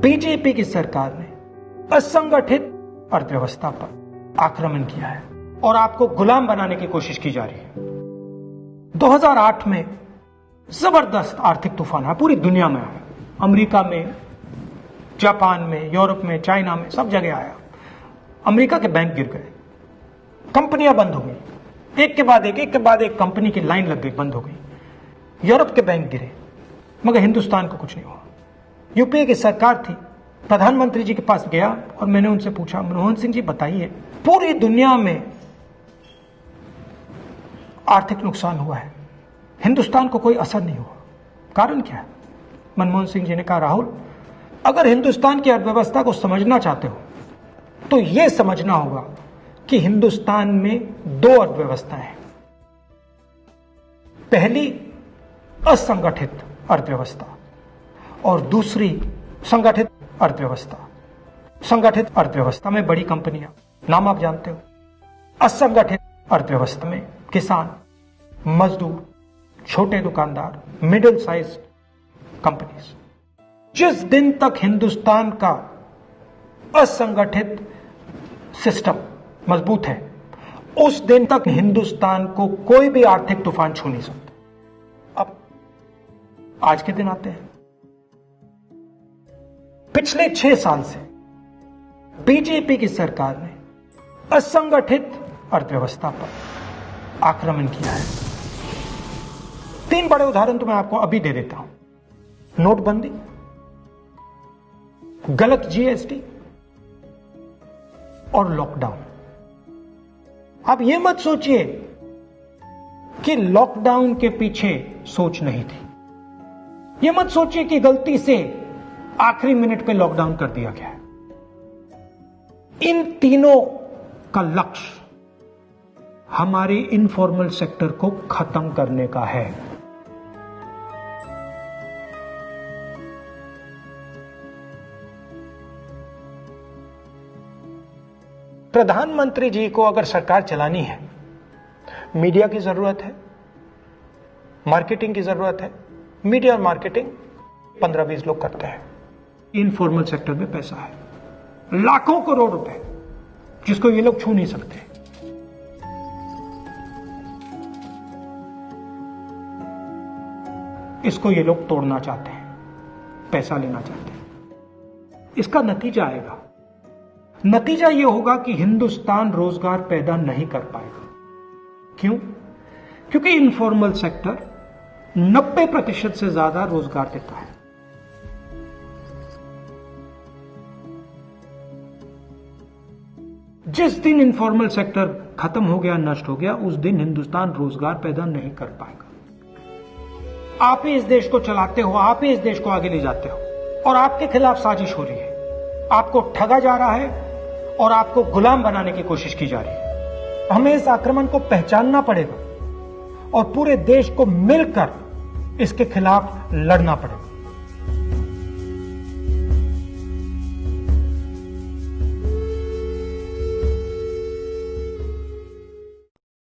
BJP की सरकार ने असंगठित अर्थव्यवस्था पर आक्रमण किया है और आपको गुलाम बनाने की कोशिश की जा रही है। 2008 में जबरदस्त आर्थिक तूफान आया, पूरी दुनिया में आया, अमेरिका में, जापान में, यूरोप में, चाइना में, सब जगह आया। अमेरिका के बैंक गिर गए, कंपनियां बंद हो गई, एक के बाद एक कंपनी की लाइन लग गई, बंद हो गई। यूरोप के बैंक गिरे, मगर हिंदुस्तान को कुछ नहीं हुआ। यूपीए की सरकार थी, प्रधानमंत्री जी के पास गया और मैंने उनसे पूछा, मनमोहन सिंह जी बताइए, पूरी दुनिया में आर्थिक नुकसान हुआ है, हिंदुस्तान को कोई असर नहीं हुआ, कारण क्या है? मनमोहन सिंह जी ने कहा, राहुल, अगर हिंदुस्तान की अर्थव्यवस्था को समझना चाहते हो तो यह समझना होगा कि हिंदुस्तान में दो अर्थव्यवस्थाएं हैं। पहली असंगठित अर्थव्यवस्था और दूसरी संगठित अर्थव्यवस्था। संगठित अर्थव्यवस्था में बड़ी कंपनियां, नाम आप जानते हो। असंगठित अर्थव्यवस्था में किसान, मजदूर, छोटे दुकानदार, मिडिल साइज कंपनीज। जिस दिन तक हिंदुस्तान का असंगठित सिस्टम मजबूत है, उस दिन तक हिंदुस्तान को कोई भी आर्थिक तूफान छू नहीं सकता। अब आज के दिन आते हैं। पिछले 6 साल से बीजेपी की सरकार ने असंगठित अर्थव्यवस्था पर आक्रमण किया है। 3 बड़े उदाहरण तो मैं आपको अभी दे देता हूं। नोटबंदी, गलत जीएसटी और लॉकडाउन। आप यह मत सोचिए कि लॉकडाउन के पीछे सोच नहीं थी। यह मत सोचिए कि गलती से आखिरी मिनट पे लॉकडाउन कर दिया गया है। इन तीनों का लक्ष्य हमारे इनफॉर्मल सेक्टर को खत्म करने का है। प्रधानमंत्री जी को अगर सरकार चलानी है, मीडिया की जरूरत है, मार्केटिंग की जरूरत है। मीडिया और मार्केटिंग 15-20 लोग करते हैं। इनफॉर्मल सेक्टर में पैसा है, लाखों करोड़ रुपए, जिसको ये लोग छू नहीं सकते। इसको ये लोग तोड़ना चाहते हैं, पैसा लेना चाहते हैं। इसका नतीजा आएगा। नतीजा यह होगा कि हिंदुस्तान रोजगार पैदा नहीं कर पाएगा। क्यों? क्योंकि इनफॉर्मल सेक्टर 90% से ज्यादा रोजगार देता है। जिस दिन इनफॉर्मल सेक्टर खत्म हो गया, नष्ट हो गया, उस दिन हिंदुस्तान रोजगार पैदा नहीं कर पाएगा। आप ही इस देश को चलाते हो, आप ही इस देश को आगे ले जाते हो और आपके खिलाफ साजिश हो रही है। आपको ठगा जा रहा है और आपको गुलाम बनाने की कोशिश की जा रही है। हमें इस आक्रमण को पहचानना पड़ेगा और पूरे देश को मिलकर इसके खिलाफ लड़ना पड़ेगा।